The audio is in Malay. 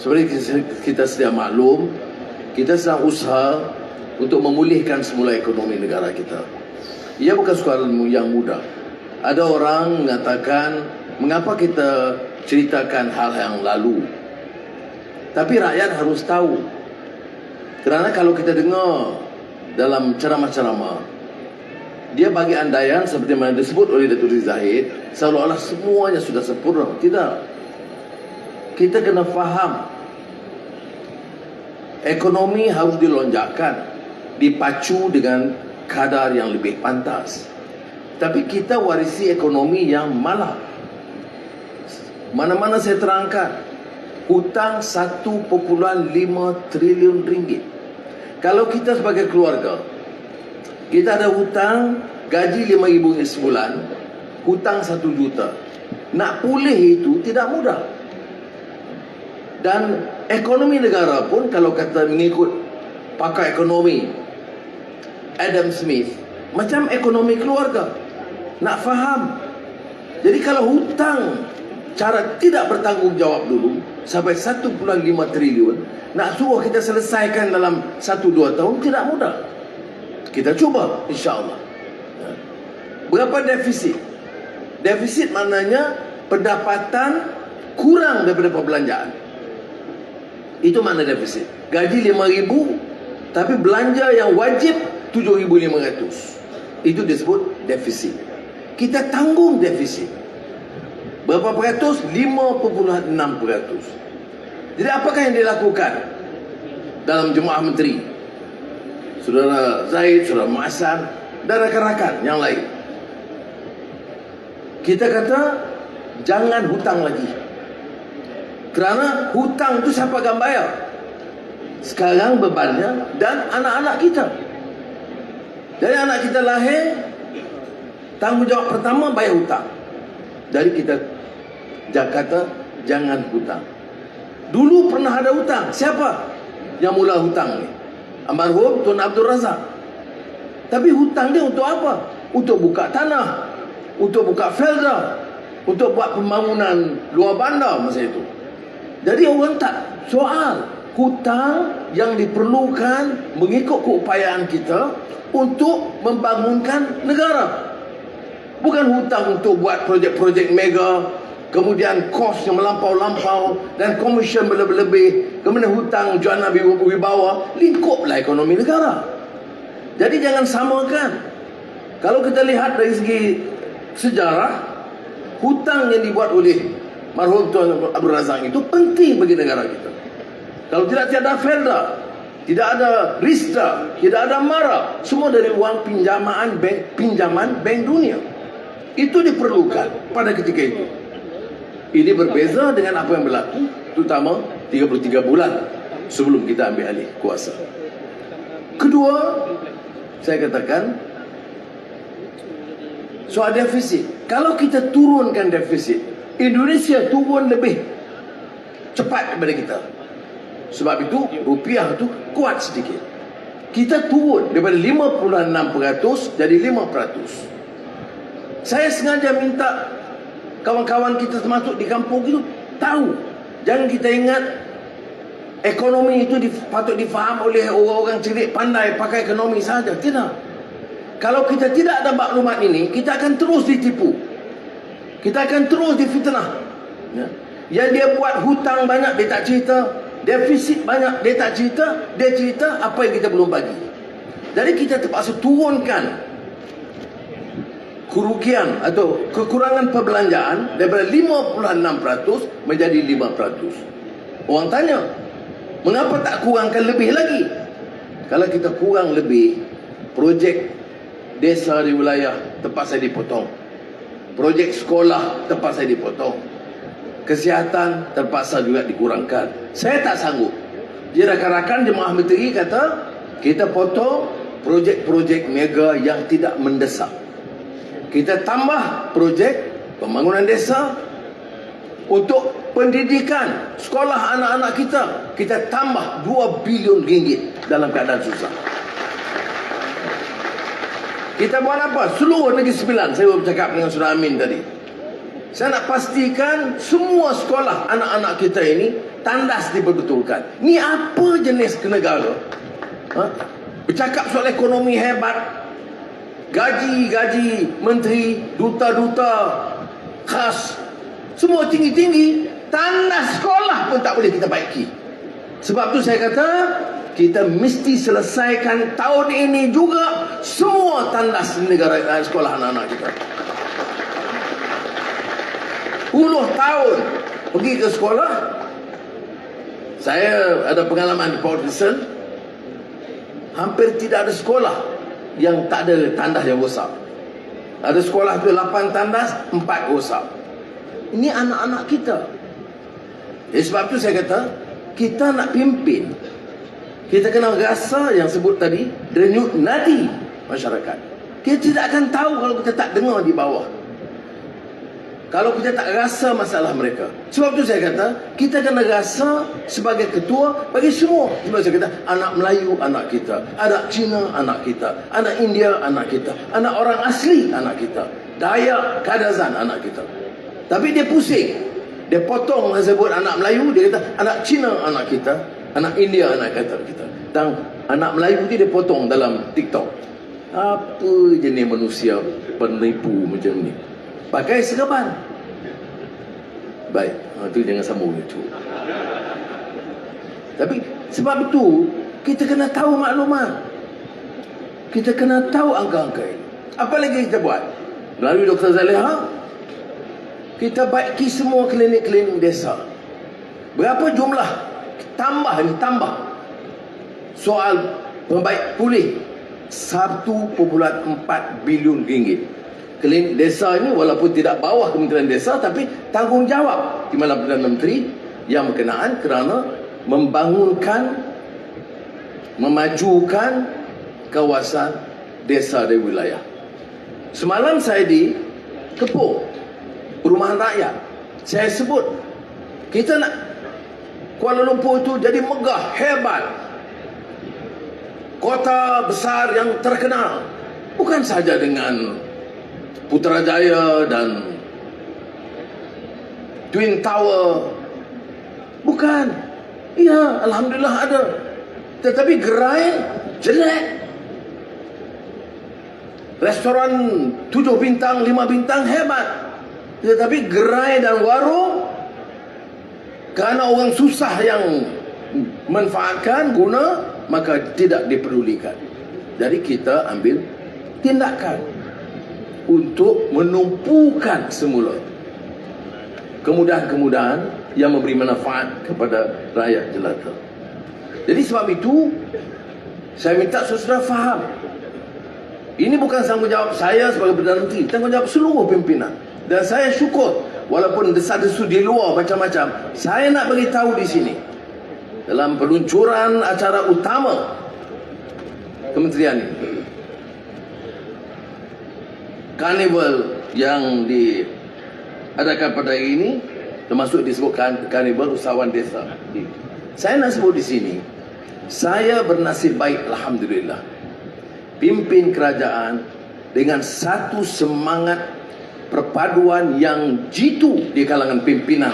seperti kita sedia maklum, kita sedang usaha untuk memulihkan semula ekonomi negara kita. Ia bukan soalan yang mudah. Ada orang mengatakan, mengapa kita ceritakan hal yang lalu? Tapi rakyat harus tahu. Kerana kalau kita dengar dalam ceramah-ceramah, dia bagi andaian seperti mana disebut oleh Datuk Zahid, seolah-olah semuanya sudah sempurna. Tidak. Kita kena faham, ekonomi harus dilonjakkan, dipacu dengan kadar yang lebih pantas. Tapi kita warisi ekonomi yang malah. Mana-mana saya terangkan, hutang 1.5 triliun ringgit. Kalau kita sebagai keluarga, kita ada hutang gaji 5,000 sebulan, hutang 1 juta. Nak pulih itu tidak mudah. Dan ekonomi negara pun, kalau kata mengikut pakar ekonomi Adam Smith, macam ekonomi keluarga. Nak faham. Jadi kalau hutang cara tidak bertanggungjawab dulu sampai 1.5 triliun, nak suruh kita selesaikan dalam 1-2 tahun tidak mudah. Kita cuba, insya-Allah. Berapa defisit? Defisit maknanya pendapatan kurang daripada perbelanjaan. Itu makna defisit. Gaji 5,000 tapi belanja yang wajib 7,500. Itu disebut defisit. Kita tanggung defisit. Berapa peratus? 5.6%. Jadi apakah yang dilakukan dalam Jemaah Menteri? Saudara Zahid, Saudara Ma'asar dan rakan-rakan yang lain. Kita kata jangan hutang lagi. Kerana hutang itu siapa akan bayar? Sekarang bebannya dan anak-anak kita. Jadi anak kita lahir, tanggungjawab pertama bayar hutang. Jadi kita kata jangan hutang. Dulu pernah ada hutang. Siapa yang mula hutang ni? Almarhum Tun Abdul Razak. Tapi hutang dia untuk apa? Untuk buka tanah, untuk buka felda, untuk buat pembangunan luar bandar masa itu. Jadi orang tak soal hutang yang diperlukan mengikut keupayaan kita untuk membangunkan negara. Bukan hutang untuk buat projek-projek mega, kemudian kos yang melampau-lampau dan komisen berlebih-lebih, kemudian hutang jana wibawa, lingkuplah ekonomi negara. Jadi jangan samakan. Kalau kita lihat dari segi sejarah, hutang yang dibuat oleh marhum Tuan Abdul Razak itu penting bagi negara kita. Kalau tidak ada felda, tidak ada RISDA, tidak ada MARA, semua dari wang pinjaman bank dunia. Itu diperlukan pada ketika itu. Ini berbeza dengan apa yang berlaku, terutama 33 bulan sebelum kita ambil alih kuasa. Kedua, saya katakan soal defisit. Kalau kita turunkan defisit, Indonesia turun lebih cepat daripada kita. Sebab itu rupiah tu kuat sedikit. Kita turun daripada 56% jadi 5%. Saya sengaja minta kawan-kawan kita termasuk di kampung itu tahu. Jangan kita ingat ekonomi itu patut difaham oleh orang-orang cerdik pandai pakai ekonomi saja. Tidak. Kalau kita tidak ada maklumat ini, kita akan terus ditipu. Kita akan terus difitnah. Ya. Yang dia buat hutang banyak, dia tak cerita. Defisit banyak, dia tak cerita. Dia cerita apa yang kita belum bagi. Jadi kita terpaksa turunkan kerugian atau kekurangan perbelanjaan daripada 56% menjadi 5%. Orang tanya, mengapa tak kurangkan lebih lagi? Kalau kita kurang lebih, projek desa di wilayah terpaksa dipotong, projek sekolah terpaksa dipotong, kesihatan terpaksa juga dikurangkan. Saya tak sanggup. Jadi rakan-rakan Jemaah Menteri kata, kita potong projek-projek mega yang tidak mendesak. Kita tambah projek pembangunan desa, untuk pendidikan sekolah anak-anak kita. Kita tambah 2 bilion ringgit dalam keadaan susah. Kita buat apa? Seluruh Negeri Sembilan. Saya bercakap dengan Saudara Amin tadi. Saya nak pastikan semua sekolah anak-anak kita ini tandas diperbetulkan. Ni apa jenis negara? Bercakap soal ekonomi hebat, gaji menteri, duta-duta khas semua tinggi-tinggi, tandas sekolah pun tak boleh kita baiki. Sebab tu saya kata kita mesti selesaikan tahun ini juga semua tandas negara sekolah anak-anak kita. 10 tahun pergi ke sekolah. Saya ada pengalaman di Port Dickson. Hampir tidak ada sekolah yang tak ada tandas yang rosak. Ada sekolah tu 8 tandas, 4 rosak. Ini anak-anak kita. Sebab tu saya kata kita nak pimpin, kita kena rasa yang sebut tadi, denyut nadi masyarakat. Kita tidak akan tahu kalau kita tak dengar di bawah, kalau kita tak rasa masalah mereka. Sebab tu saya kata kita kena rasa sebagai ketua bagi semua. Sebab saya kata anak Melayu anak kita, anak Cina anak kita, anak India anak kita, anak orang asli anak kita, Dayak, Kadazan anak kita. Tapi dia pusing, dia potong sebut anak Melayu, dia kata anak Cina anak kita, anak India anak kita. Dan anak Melayu tu dia potong dalam TikTok. Apa jenis manusia penipu macam ni? Pakai serban. Baik, tu jangan sambung itu. Tapi sebab itu kita kena tahu maklumat, kita kena tahu angka-angka ini. Apa lagi kita buat? Melalui Dr. Zaliha, kita baiki semua klinik-klinik desa. Berapa jumlah? Tambah soal pembaik pulih 1.4 bilion ringgit. Klinik desa ini walaupun tidak bawah Kementerian Desa, tapi tanggungjawab Timbalan Perdana Menteri yang berkenaan kerana membangunkan, memajukan kawasan desa dan wilayah. Semalam saya di Kepung, perumahan rakyat. Saya sebut kita nak Kuala Lumpur itu jadi megah, hebat, kota besar yang terkenal, bukan saja dengan Putrajaya dan Twin Tower, bukan. Ya, alhamdulillah ada, tetapi gerai jelek. Restoran 7 bintang, 5 bintang hebat, tetapi gerai dan warung kerana orang susah yang manfaatkan, guna, maka tidak dipedulikan. Jadi kita ambil tindakan untuk menumpukan semula kemudahan-kemudahan yang memberi manfaat kepada rakyat jelata. Jadi sebab itu saya minta saudara faham, ini bukan tanggungjawab saya sebagai Perdana Menteri, tanggungjawab seluruh pimpinan. Dan saya syukur walaupun desas-desus di luar macam-macam, saya nak beritahu di sini dalam peluncuran acara utama kementerian ini, karnival yang diadakan pada hari ini, termasuk disebutkan karnival usahawan desa. Saya nak sebut di sini, saya bernasib baik, alhamdulillah, pimpin kerajaan dengan satu semangat perpaduan yang jitu di kalangan pimpinan